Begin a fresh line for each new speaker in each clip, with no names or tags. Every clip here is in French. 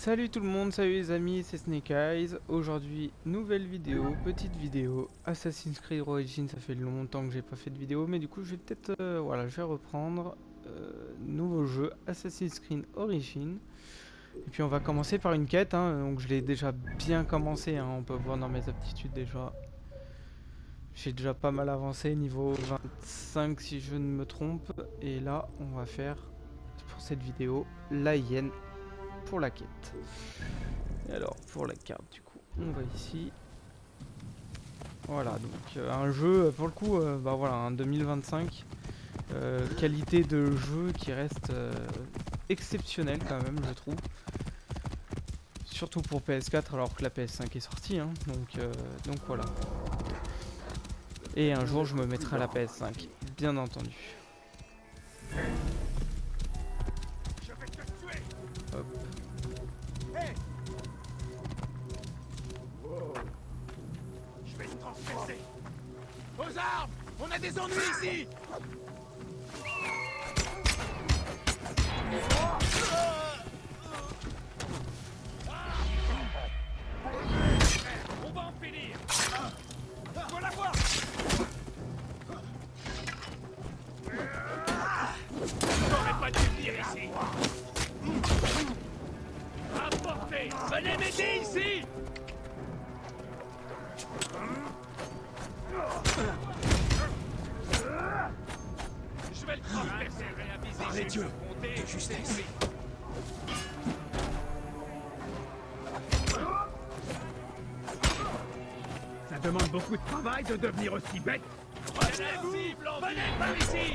Salut tout le monde, salut les amis, c'est Snake Eyes. Aujourd'hui, nouvelle vidéo, petite vidéo, Assassin's Creed Origins. Ça fait longtemps que j'ai pas fait de vidéo, mais du coup je vais peut-être, voilà, je vais reprendre. Nouveau jeu, Assassin's Creed Origins. Et puis on va commencer par une quête, hein, donc je l'ai déjà bien commencé, hein, on peut voir dans mes aptitudes déjà. J'ai déjà pas mal avancé, niveau 25 si je ne me trompe. Et là, on va faire, pour cette vidéo, la hyène pour la quête. Et alors, pour la carte, du coup, on va ici. Voilà, donc un jeu, pour le coup, bah voilà, un 2025. Qualité de jeu qui reste exceptionnelle quand même, je trouve. Surtout pour PS4, alors que la PS5 est sortie, hein, donc voilà. Et un jour, je me mettrai à la PS5, bien entendu. Hop.
Je vais te transpercer. Aux armes! On a des ennuis ici! On va en finir! Faut la voir! J'aurais pas dû venir ici! Apportez! Venez m'aider ici! Je vais le transpercer! Par les dieux! De justesse! Ça demande beaucoup de travail de devenir aussi bête! Venez par ici!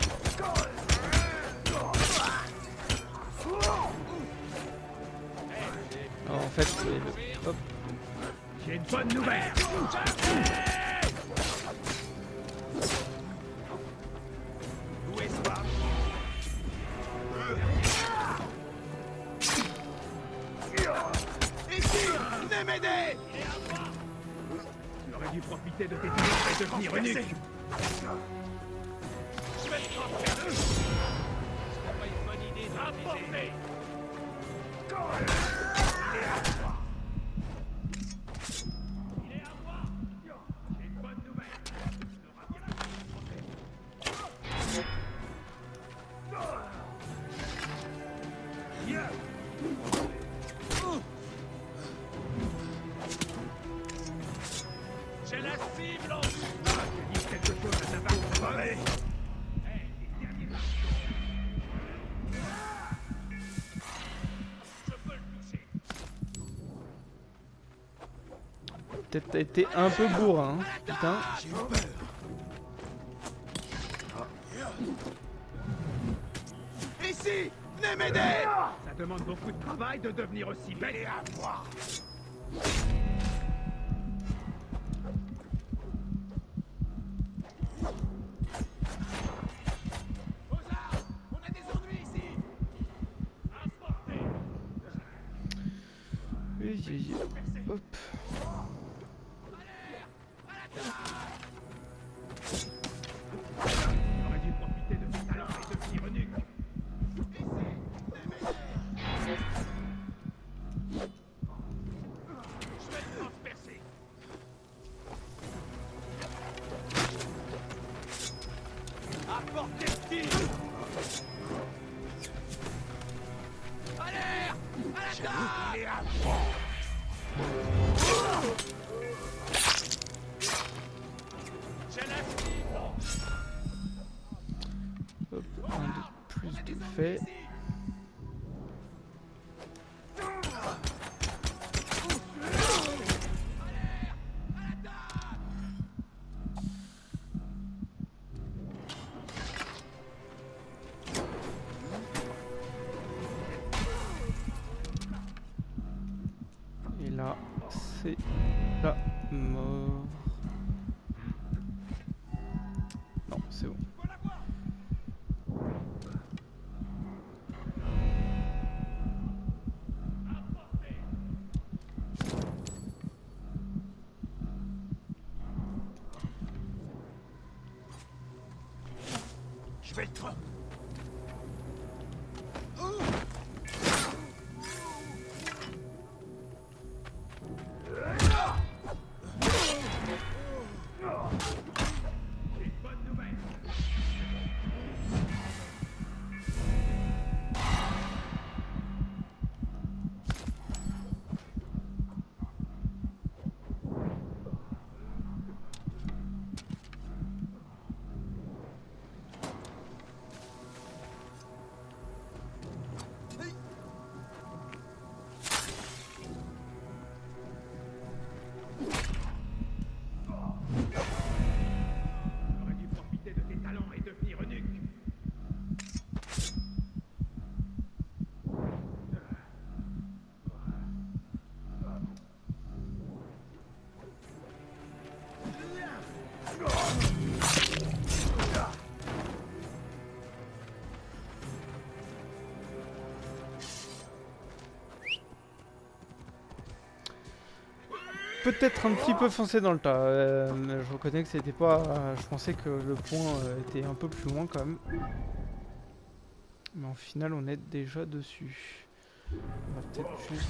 Alors, en fait, hop.
J'ai une bonne nouvelle! Où est-ce pas? Ici! Venez m'aider! Tu aurais dû profiter de tes douleurs et devenir eunuque! Je vais te transpercer! C'est pas une bonne idée d'apporter! Il est à toi! Il est à moi! J'ai une bonne nouvelle! Tu n'auras J'ai la cible en vue! Je dis quelque chose à ta barre préparée! Je peux le toucher!
Peut-être été un peu bourrin, hein, putain.
J'ai eu peur! Ici! Venez m'aider! Ça demande beaucoup de travail de devenir aussi belle et à moi! Aux armes! On a des ennuis ici! Apportez!
Hop.
J'aurais dû profiter de tes talents et devenir eunuque! Ici! Venez m'aider! Je vais le transpercer! Apportez le tir! Allez! À l'attaque! Il est à moi! J'ai la cible!
Hop, un de plus de fait. Et là, c'est la mort. Non, c'est bon.
Je vais le tromper.
peut-être un petit peu foncé dans le tas. Je reconnais que c'était pas... je pensais que le point était un peu plus loin quand même. Mais en final, on est déjà dessus. On va peut-être juste...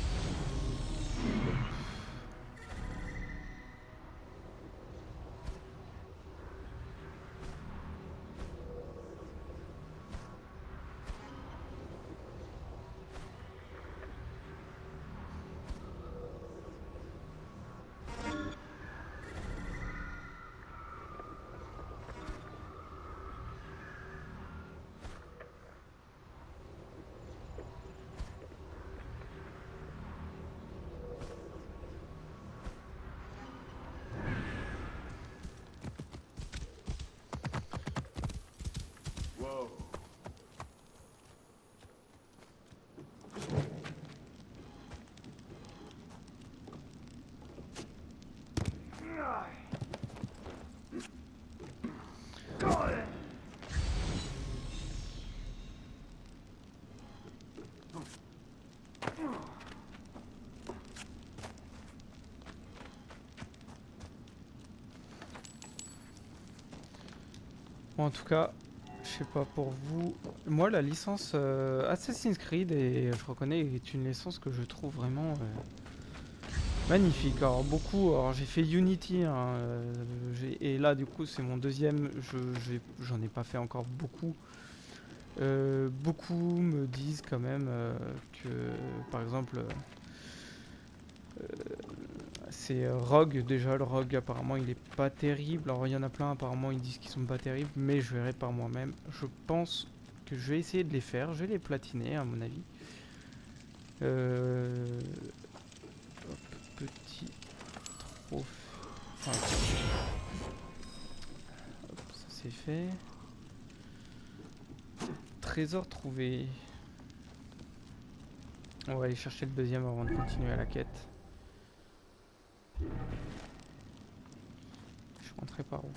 Bon, en tout cas, je sais pas pour vous. Moi, la licence Assassin's Creed, et je reconnais, est une licence que je trouve vraiment magnifique. Alors alors j'ai fait Unity, hein, et là du coup c'est mon deuxième. J'en ai pas fait encore beaucoup. Beaucoup me disent quand même que, par exemple, c'est Rogue. Déjà, le Rogue apparemment il est pas terrible. Alors il y en a plein apparemment ils disent qu'ils sont pas terribles, mais je verrai par moi-même. Je pense que je vais essayer de les faire. Je vais les platiner à mon avis. Hop, petit trophée. Enfin, hop, ça c'est fait. Trésor trouvé. On va aller chercher le deuxième avant de continuer à la quête. Je rentrais par où?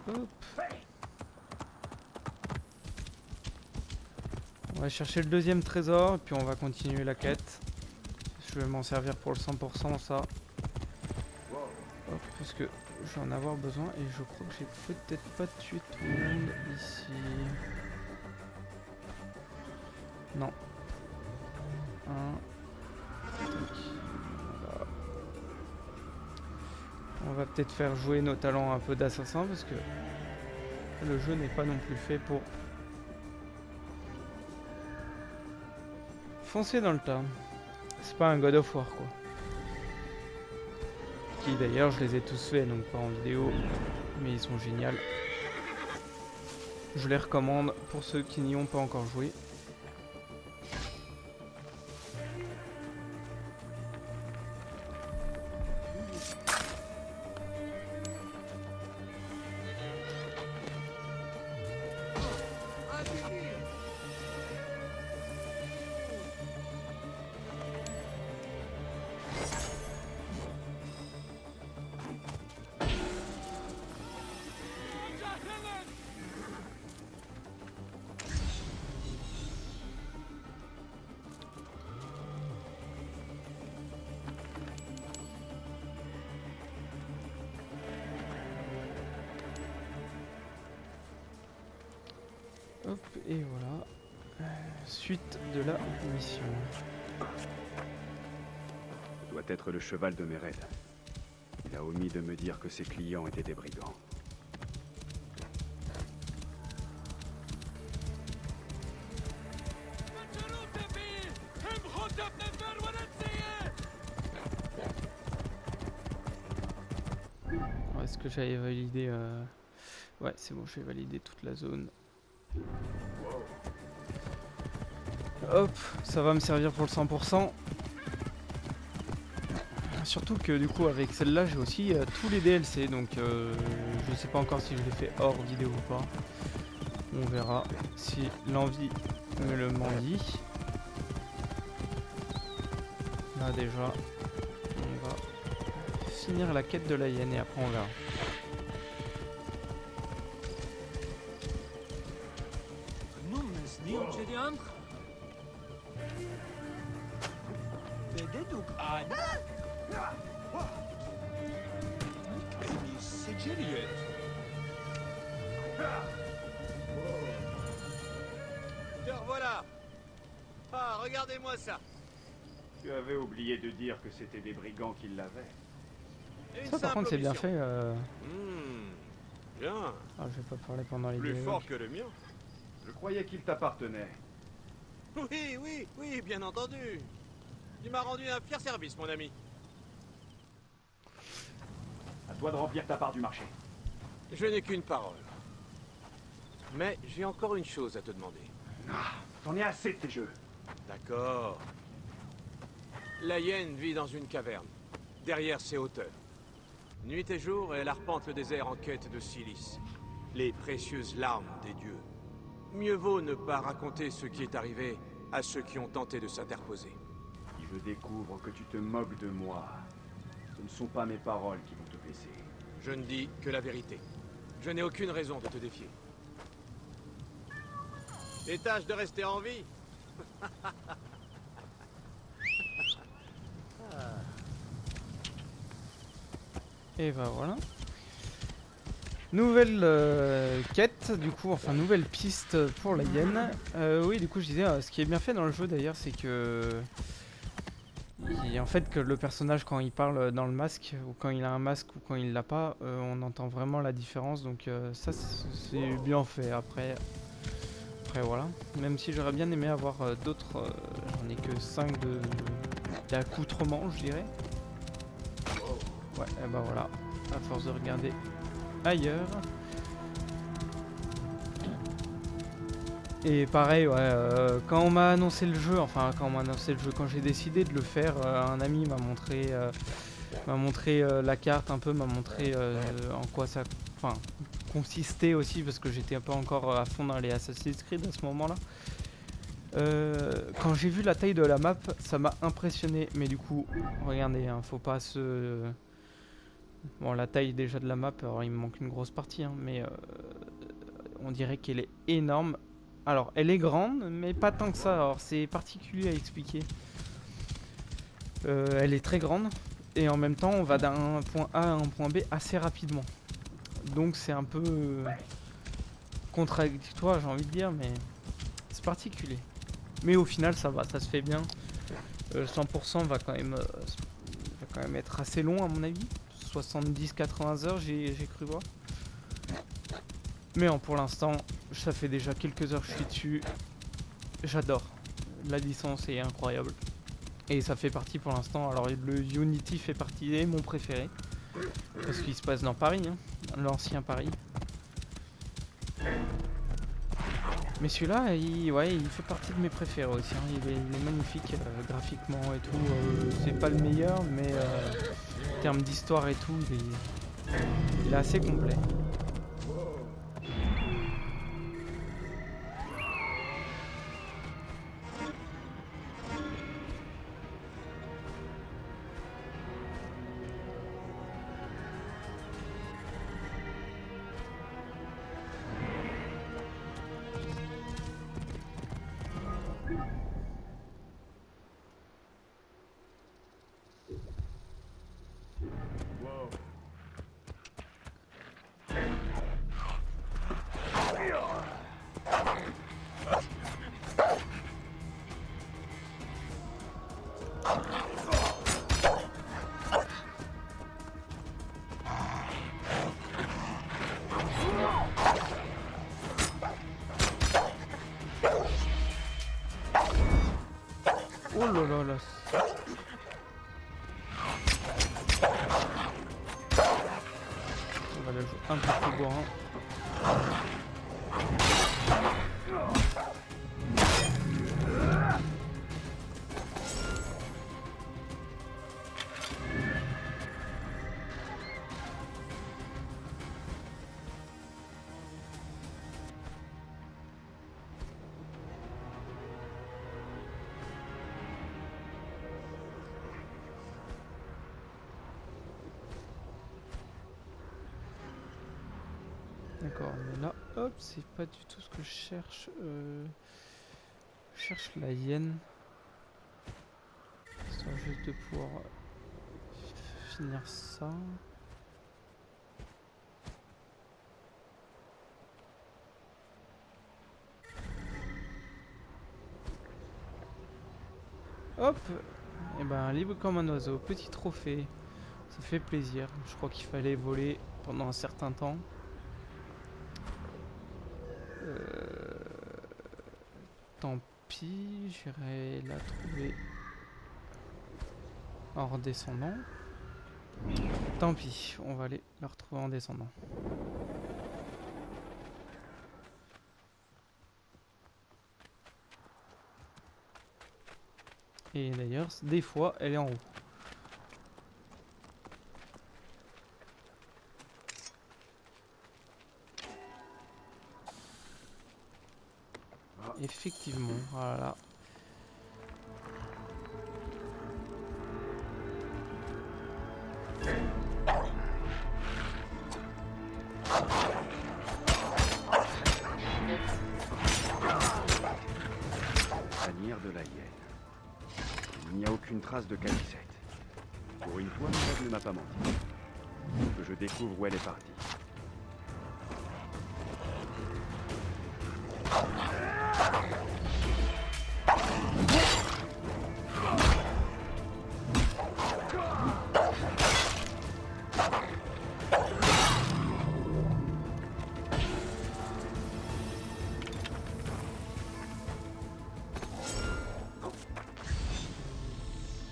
Hop. On va chercher le deuxième trésor et puis on va continuer la quête. Je vais m'en servir pour le 100% ça. Hop, parce que je vais en avoir besoin et je crois que j'ai peut-être pas tué tout le monde ici. Non. Voilà. On va peut-être faire jouer nos talents un peu d'assassin parce que le jeu n'est pas non plus fait pour foncer dans le tas. C'est pas un God of War quoi. Qui d'ailleurs je les ai tous faits, donc pas en vidéo, mais ils sont géniaux. Je les recommande pour ceux qui n'y ont pas encore joué. Hop, et voilà. Suite de la mission.
Ce doit être le cheval de Mered. Il a omis de me dire que ses clients étaient des brigands.
Est-ce que j'avais validé Ouais, c'est bon, j'ai validé toute la zone. Hop, ça va me servir pour le 100%. Surtout que du coup avec celle-là j'ai aussi tous les DLC, donc je sais pas encore si je l'ai fait hors vidéo ou pas. On verra si l'envie me le mendie. Là déjà, on va finir la quête de la hyène et après on verra.
Te revoilà. Ah, regardez-moi ça.
Tu avais oublié de dire que c'était des brigands qui l'avaient.
Une
Ça par
simple
contre c'est bien
mission.
fait.
Bien.
Ah, je vais pas parler pendant les
Plus
dialogues.
fort que le mien.
Je croyais qu'il t'appartenait.
Oui, bien entendu. Tu m'as rendu un fier service, mon ami.
À toi de remplir ta part du marché.
Je n'ai qu'une parole. Mais j'ai encore une chose à te demander.
T'en es assez de tes jeux.
D'accord. La hyène vit dans une caverne, derrière ses hauteurs. Nuit et jour, elle arpente le désert en quête de silice, les précieuses larmes des dieux. Mieux vaut ne pas raconter ce qui est arrivé à ceux qui ont tenté de s'interposer.
Si je découvre que tu te moques de moi, ce ne sont pas mes paroles qui vont te blesser.
Je ne dis que la vérité. Je n'ai aucune raison de te défier. Et tâche de rester en vie.
Et bah voilà. Nouvelle quête, du coup, enfin nouvelle piste pour la hyène. Oui, du coup, je disais, ce qui est bien fait dans le jeu d'ailleurs, c'est que. En fait, que le personnage, quand il parle dans le masque, ou quand il a un masque, ou quand il l'a pas, on entend vraiment la différence. Donc, ça, c'est bien fait. Après, voilà. Même si j'aurais bien aimé avoir d'autres. J'en ai que 5 d'accoutrements, je dirais. Ouais, et bah voilà, à force de regarder ailleurs. Et pareil, ouais, quand on m'a annoncé le jeu, quand j'ai décidé de le faire, un ami m'a montré la carte un peu, m'a montré en quoi ça consistait aussi, parce que j'étais un peu encore à fond dans les Assassin's Creed à ce moment-là. Quand j'ai vu la taille de la map, ça m'a impressionné, mais du coup, regardez, hein, faut pas se... Bon, la taille déjà de la map, alors il me manque une grosse partie, hein, mais on dirait qu'elle est énorme. Alors, elle est grande, mais pas tant que ça, alors c'est particulier à expliquer. Elle est très grande, et en même temps, on va d'un point A à un point B assez rapidement. Donc c'est un peu contradictoire, j'ai envie de dire, mais c'est particulier. Mais au final, ça va, ça se fait bien. 100% va quand même être assez long à mon avis. 70-80 heures, j'ai cru voir. Mais pour l'instant, ça fait déjà quelques heures que je suis dessus. J'adore. La licence est incroyable. Et ça fait partie pour l'instant. Alors le Unity fait partie de mon préféré. Parce qu'il se passe dans Paris, hein, l'ancien Paris. Mais celui-là, il fait partie de mes préférés aussi. Hein. Il est magnifique graphiquement et tout. C'est pas le meilleur, mais en termes d'histoire et tout, il est assez complet. Oh là là là. On va la jouer un peu plus bourrin. D'accord, mais là, hop, c'est pas du tout ce que je cherche. Je cherche la hyène. Histoire juste de pouvoir finir ça. Hop! Et ben, libre comme un oiseau, petit trophée. Ça fait plaisir. Je crois qu'il fallait voler pendant un certain temps. Tant pis, j'irai la trouver en redescendant. Tant pis, on va aller la retrouver en descendant. Et d'ailleurs, des fois, elle est en haut. Effectivement, voilà.
Tanière de la hyène. Il n'y a aucune trace de Calicette. Pour une fois, Merred ne m'a pas menti. Que je découvre où elle est partie.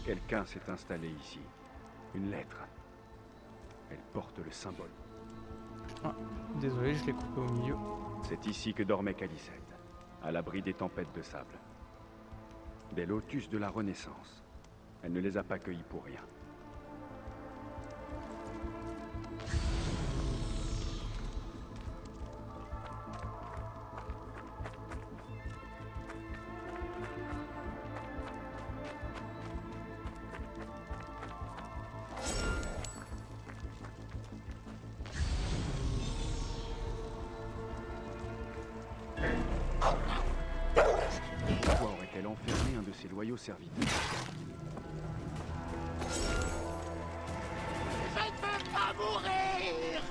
Quelqu'un s'est installé ici. Une lettre. Elle porte le symbole.
Ah, désolé, je l'ai coupé au milieu.
C'est ici que dormait Calicette, à l'abri des tempêtes de sable. Des lotus de la Renaissance. Elle ne les a pas cueillis pour rien. Pourquoi aurait-elle enfermé un de ses loyaux serviteurs?
Je ne veux pas mourir!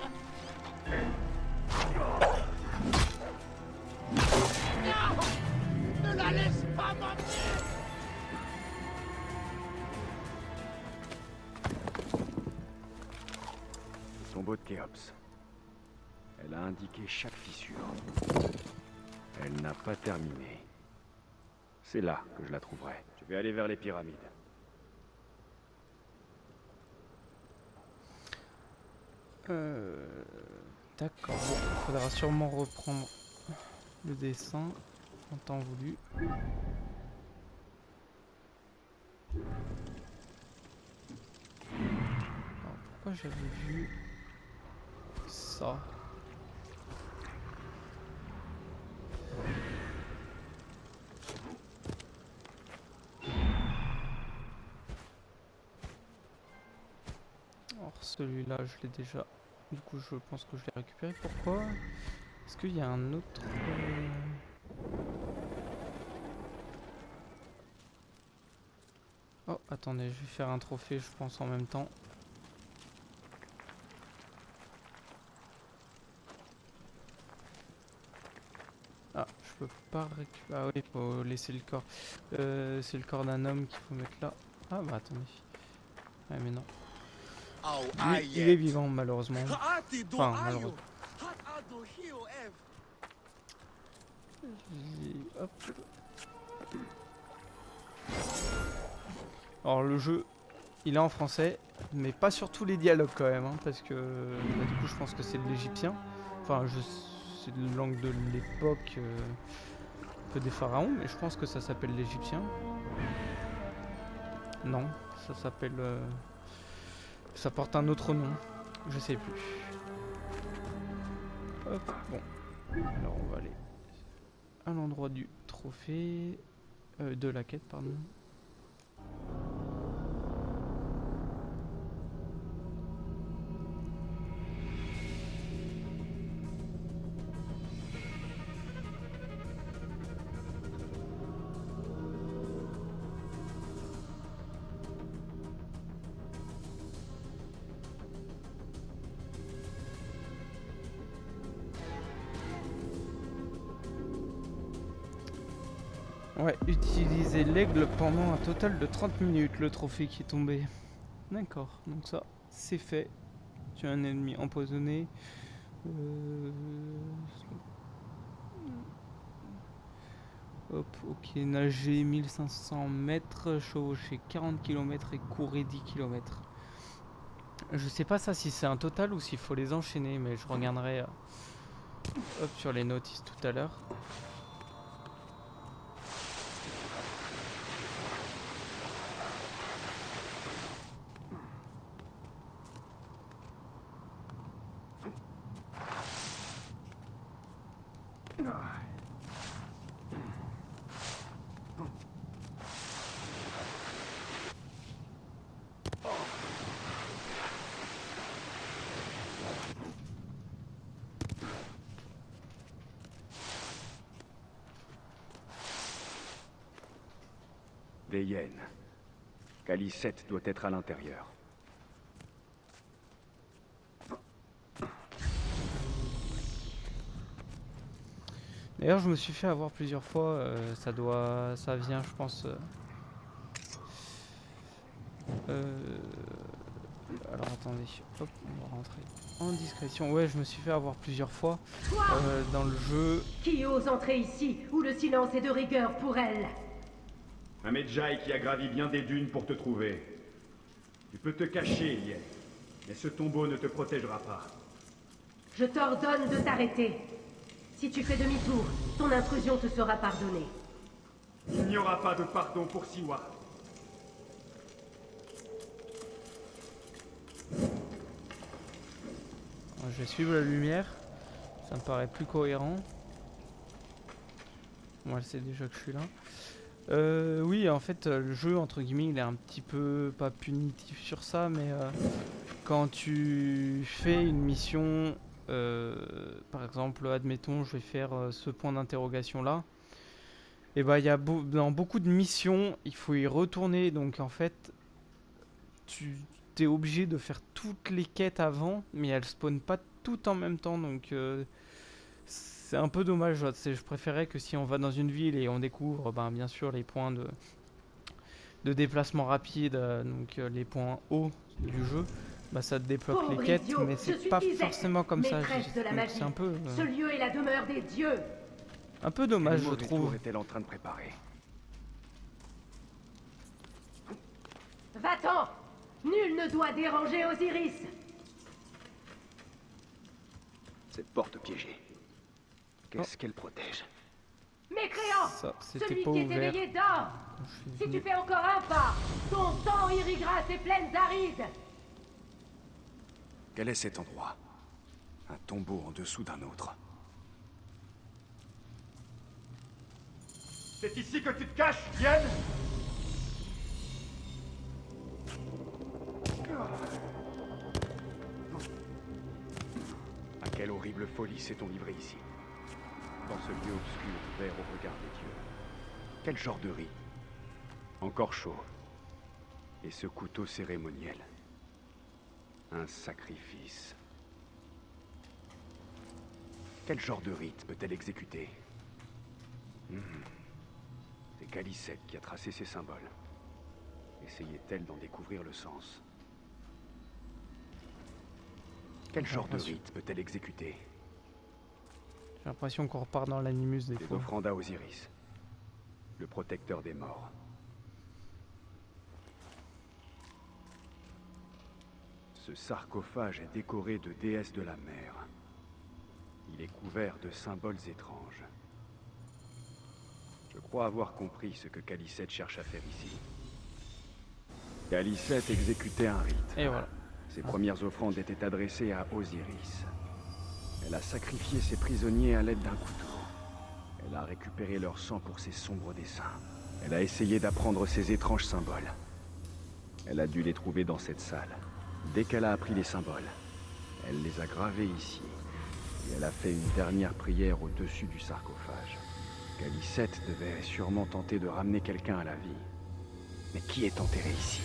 Non! Ne la laisse pas m'emmener!
Le tombeau de Khéops. Elle a indiqué chaque fissure. Elle n'a pas terminé. C'est là que je la trouverai. Je vais aller vers les pyramides.
D'accord, bon, il faudra sûrement reprendre le dessin en temps voulu. Alors, pourquoi j'avais vu ça? Alors celui-là je l'ai déjà, du coup je pense que je l'ai récupéré. Pourquoi? Est-ce qu'il y a un autre... Oh attendez, je vais faire un trophée je pense en même temps. Ah, je peux pas récupérer... Ah oui, faut laisser le corps. C'est le corps d'un homme qu'il faut mettre là. Ah bah attendez. Ouais mais non. Lui, il est vivant malheureusement. Enfin malheureusement. Hop. Alors le jeu, il est en français, mais pas sur tous les dialogues quand même, hein, parce que bah, du coup je pense que c'est de l'égyptien. Enfin, c'est de la langue de l'époque, un peu des pharaons, mais je pense que ça s'appelle l'égyptien. Non, ça s'appelle... ça porte un autre nom, je sais plus. Hop, bon. Alors on va aller à l'endroit du trophée, de la quête, pardon. Ouais, utiliser l'aigle pendant un total de 30 minutes, le trophée qui est tombé. D'accord, donc ça, c'est fait. Tu as un ennemi empoisonné. Euh, Hop, ok, nager 1500 mètres, chevaucher 40 km et courir 10 km. Je sais pas ça si c'est un total ou s'il faut les enchaîner, mais je regarderai hop, sur les notices tout à l'heure.
Des hyènes. Calicette doit être à l'intérieur.
D'ailleurs, je me suis fait avoir plusieurs fois. Ça vient, je pense. Alors attendez, hop, on va rentrer en discrétion. Ouais, je me suis fait avoir plusieurs fois dans le jeu.
Qui ose entrer ici, où le silence est de rigueur pour elle?
Un Medjay qui a gravi bien des dunes pour te trouver. Tu peux te cacher, Hyène, mais ce tombeau ne te protégera pas.
Je t'ordonne de t'arrêter. Si tu fais demi-tour, ton intrusion te sera pardonnée.
Il n'y aura pas de pardon pour Siwa.
Je vais suivre la lumière. Ça me paraît plus cohérent. Moi, elle sait déjà que je suis là. Oui, en fait, le jeu, entre guillemets, il est un petit peu, pas punitif sur ça, mais quand tu fais une mission, par exemple, admettons, je vais faire ce point d'interrogation là, et bah, il y a dans beaucoup de missions, il faut y retourner, donc en fait, tu es obligé de faire toutes les quêtes avant, mais elles spawnent pas toutes en même temps, donc c'est un peu dommage. Je préférais que si on va dans une ville et on découvre bien sûr les points de déplacement rapide, donc les points hauts du jeu, bah, ça te débloque les quêtes,
idiot,
mais
je
c'est
suis
pas
Isaac,
forcément comme ça.
maîtresse de la
Donc
magie.
c'est
Ce lieu est la demeure des dieux.
un peu dommage,
Quel
je
mauvais
trouve.
tour est-elle en train de préparer?
Va-t'en! Nul ne doit déranger Osiris.
Cette porte piégée. Qu'est-ce qu'elle protège?
Mécréant!
Ça, c'était
Celui
pas
qui est
ouvert.
éveillé dort!
quand je suis
Si
venu.
tu fais encore un pas, ton sang irriguera ces plaines arides.
Quel est cet endroit? Un tombeau en dessous d'un autre.
C'est ici que tu te caches, Hyène?
À quelle horrible folie s'est-on livré ici? Dans ce lieu obscur, ouvert au regard des dieux. Quel genre de rite? Encore chaud. Et ce couteau cérémoniel. Un sacrifice. Quel genre de rite peut-elle exécuter? C'est Calicette qui a tracé ces symboles. Essayait-elle d'en découvrir le sens? Quel genre de rite peut-elle exécuter?
J'ai l'impression qu'on repart dans l'animus des
Des
fois.
offrandes à Osiris, le protecteur des morts. Ce sarcophage est décoré de déesses de la mer. Il est couvert de symboles étranges. Je crois avoir compris ce que Calicette cherche à faire ici. Calicette exécutait un rite.
Et voilà.
Ses premières offrandes étaient adressées à Osiris. Elle a sacrifié ses prisonniers à l'aide d'un couteau. Elle a récupéré leur sang pour ses sombres desseins. Elle a essayé d'apprendre ces étranges symboles. Elle a dû les trouver dans cette salle. Dès qu'elle a appris les symboles, elle les a gravés ici. Et elle a fait une dernière prière au-dessus du sarcophage. Calicette devait sûrement tenter de ramener quelqu'un à la vie. Mais qui est enterré ici?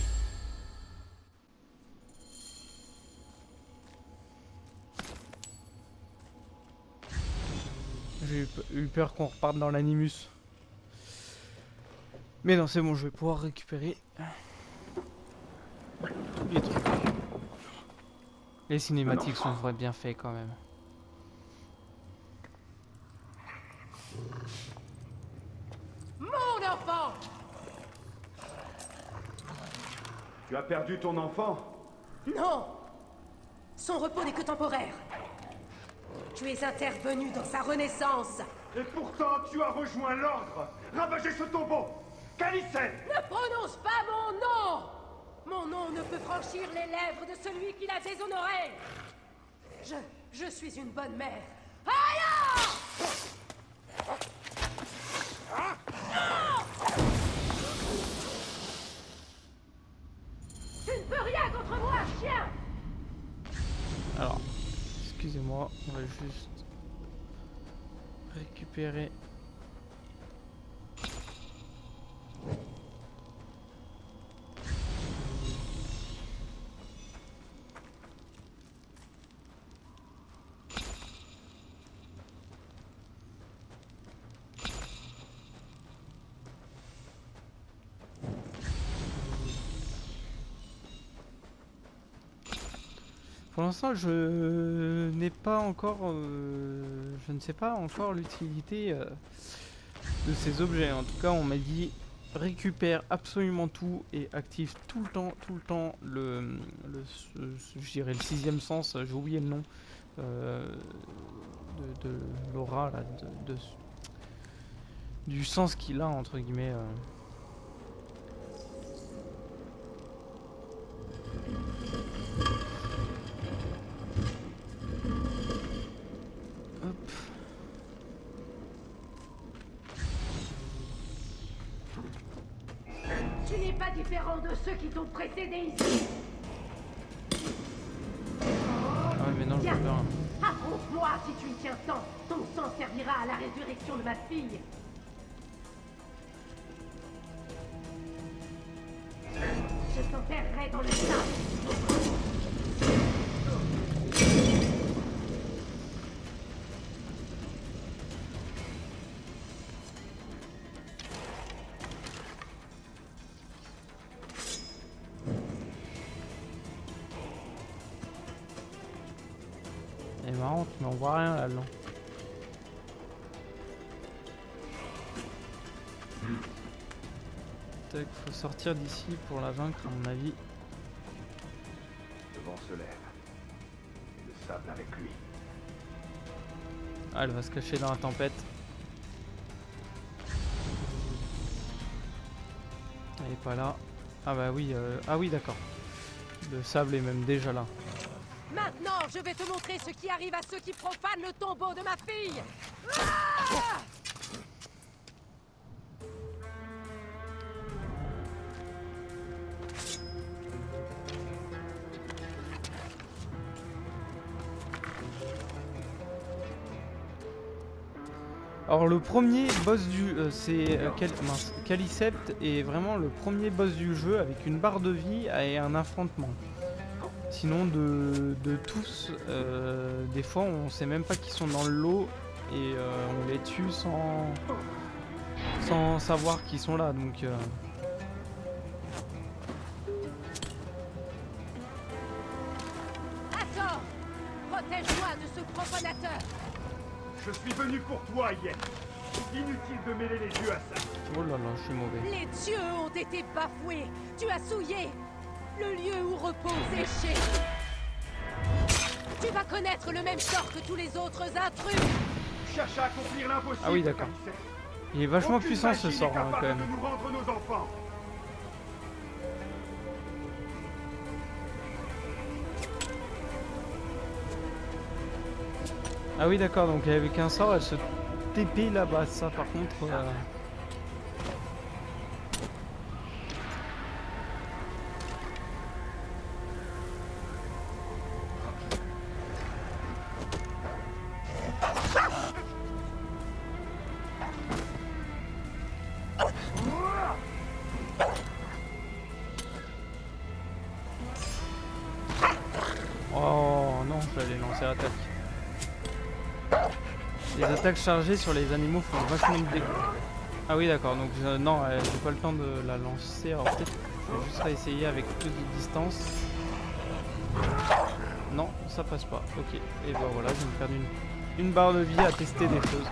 J'ai eu peur qu'on reparte dans l'animus. Mais non, c'est bon, je vais pouvoir récupérer tous les trucs. Les cinématiques sont vraiment bien faits quand même.
Mon enfant!
Tu as perdu ton enfant?
Non! Son repos n'est que temporaire. Tu es intervenu dans sa renaissance.
Et pourtant, tu as rejoint l'ordre! Ravagez ce tombeau! Calicette!
Ne prononce pas mon nom! Mon nom ne peut franchir les lèvres de celui qui l'a déshonoré! Je suis une bonne mère. Aïe! Tu ne peux rien contre moi, chien!
Alors, excusez-moi, on va juste récupérer. Pour l'instant, je n'ai pas encore, je ne sais pas encore l'utilité de ces objets. En tout cas, on m'a dit récupère absolument tout et active tout le temps je dirais le sixième sens. J'ai oublié le nom de l'aura là, du sens qu'il a entre guillemets.
Tu n'es pas différent de ceux qui t'ont précédé ici.
Ah oui, mais non, je
Tiens,
peux pas.
affronte-moi si tu y tiens tant. Ton sang servira à la résurrection de ma fille. Je t'enterrerai dans le sable.
Elle est marrante, mais on voit rien là-dedans. Tac, faut sortir d'ici pour la vaincre à mon avis.
Le vent se lève. Et le sable avec lui.
Ah, elle va se cacher dans la tempête. Elle est pas là. Ah bah oui, ah oui d'accord. Le sable est même déjà là.
Maintenant, je vais te montrer ce qui arrive à ceux qui profanent le tombeau de ma fille. Ah!
Alors le premier boss du... c'est Calicept est vraiment le premier boss du jeu avec une barre de vie et un affrontement. Sinon de tous, des fois on sait même pas qu'ils sont dans le lot et on les tue sans savoir qu'ils sont là. Donc
Attends! Protège-moi de ce profanateur!
Je suis venu pour toi, Yen. Inutile de mêler les dieux à ça.
oh là là, je suis mauvais.
Les dieux ont été bafoués! Tu as souillé le lieu où repose Éché! Tu vas connaître le même sort que tous les autres intrus!
Cherche à accomplir l'impossible.
Ah oui, d'accord.
Calicette.
Il est vachement
Aucune
puissant ce
magie
sort
n'est
hein, quand
capable
même.
de nous rendre nos enfants.
Ah oui d'accord, donc avec un sort elle se TP là-bas, ça par contre... Oh non, j'allais lancer l'attaque. Les attaques chargées sur les animaux font vachement de dégâts. Ah oui d'accord, donc non, j'ai pas le temps de la lancer, alors peut-être je vais juste réessayer avec plus de distance. Non, ça passe pas, ok, et ben voilà, je vais me perdre une barre de vie à tester des choses.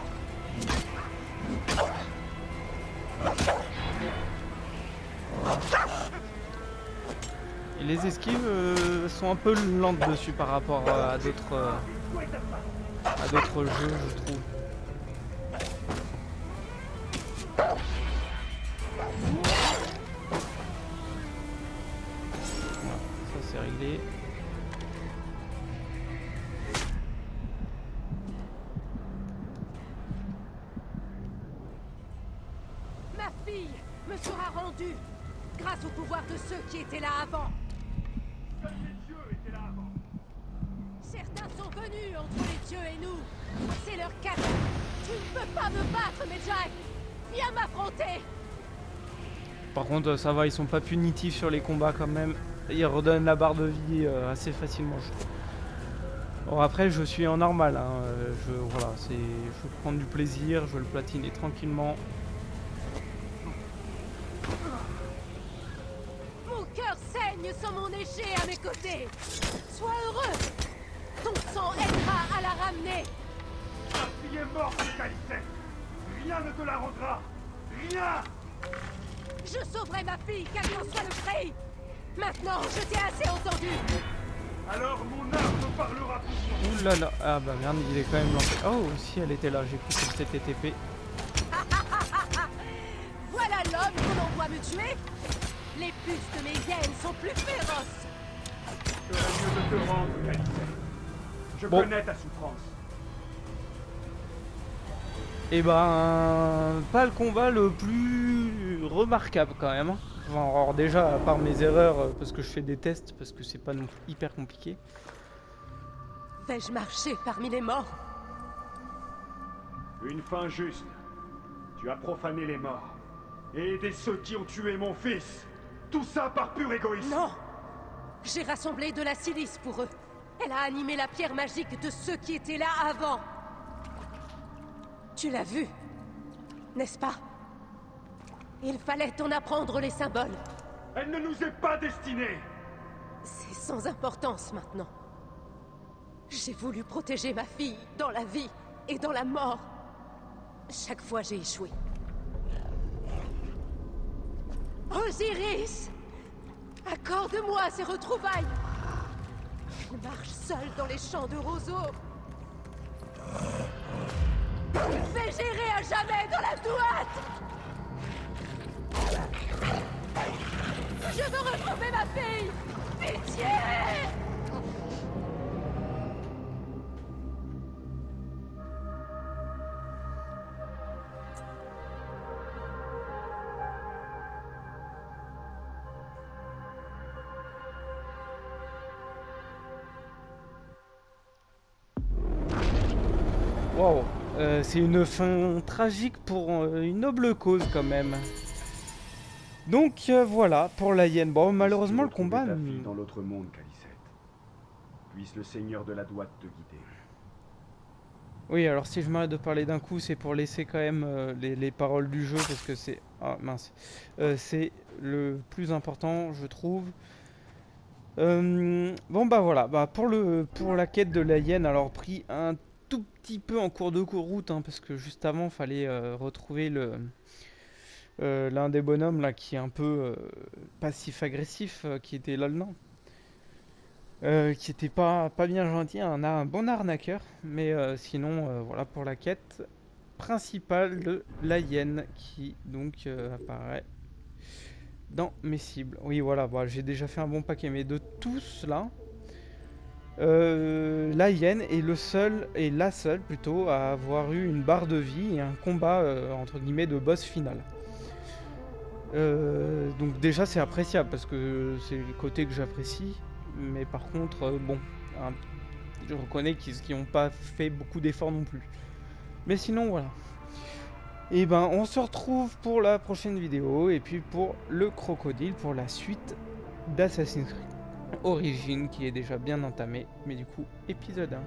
Et les esquives sont un peu lentes dessus par rapport à d'autres jeux, je trouve. Voilà, ça c'est réglé.
Ma fille me sera rendue grâce au pouvoir de ceux qui étaient là avant.
Seuls les dieux étaient là avant.
Certains sont venus entre les dieux et nous. C'est leur cadeau. Tu ne peux pas me battre, Medjay. Viens m'affronter.
Par contre, ça va, ils sont pas punitifs sur les combats quand même. Ils redonnent la barre de vie assez facilement, je trouve. Bon, après, je suis en normal. Hein. Voilà, je veux prendre du plaisir, je veux le platiner tranquillement.
Mon cœur saigne sans mon épée à mes côtés. Sois heureux. Ton sang aidera à la ramener.
Ta fille est morte, Khaliset. Rien ne te la rendra. Rien.
Je sauverai ma fille, quel qu'en soit le prix. Maintenant, je t'ai assez entendu.
Alors mon arme parlera pour moi.
Ouh là là, ah bah merde, il est quand même lancé. Oh, si elle était là, j'ai cru que c'était TP.
Voilà l'homme qu'on envoie me tuer. Les puces de mes hyènes sont plus féroces.
Serait mieux de te rendre, Khaliset. Je
Bon.
connais ta souffrance.
Et ben, pas le combat le plus remarquable quand même. Hein. Enfin, alors déjà, à part mes erreurs, parce que je fais des tests, parce que c'est pas non plus hyper compliqué.
Vais-je marcher parmi les morts?
Une fin juste. Tu as profané les morts. Et aidé ceux qui ont tué mon fils. Tout ça par pur égoïsme.
Non. J'ai rassemblé de la silice pour eux. Elle a animé la pierre magique de ceux qui étaient là avant. Tu l'as vu, n'est-ce pas? Il fallait en apprendre les symboles.
Elle ne nous est pas destinée.
C'est sans importance maintenant. J'ai voulu protéger ma fille dans la vie et dans la mort. Chaque fois, j'ai échoué. Osiris! Accorde-moi ces retrouvailles! Je marche seul dans les champs de roseaux. Fais gérer à jamais dans la douate! Je veux retrouver ma fille! Pitié!
Waouh, c'est une fin tragique pour une noble cause quand même. Donc voilà pour la hyène. Bon, malheureusement le combat.
Ta fille dans l'autre monde, Khaliset. Puisse le Seigneur de la Douate te guider.
Oui, alors si je m'arrête de parler d'un coup, c'est pour laisser quand même les paroles du jeu parce que c'est mince, c'est le plus important, je trouve. Bon bah voilà, bah pour la quête de la hyène, alors pris un tout petit peu en cours de route, hein, parce que juste avant, fallait retrouver l'un des bonhommes là qui est un peu passif-agressif, qui était là le nain. Qui était pas bien gentil, un bon arnaqueur, mais sinon voilà pour la quête principale de la hyène qui donc apparaît dans mes cibles. Oui voilà, bah, j'ai déjà fait un bon paquet, mais de tous là, la hyène est la seule plutôt à avoir eu une barre de vie et un combat entre guillemets de boss final. Donc déjà c'est appréciable parce que c'est le côté que j'apprécie. Mais par contre, bon, je reconnais qu'ils n'ont pas fait beaucoup d'efforts non plus. Mais sinon, voilà. Et ben, on se retrouve pour la prochaine vidéo. Et puis pour le crocodile, pour la suite d'Assassin's Creed Origins, qui est déjà bien entamé. Mais du coup, épisode 1.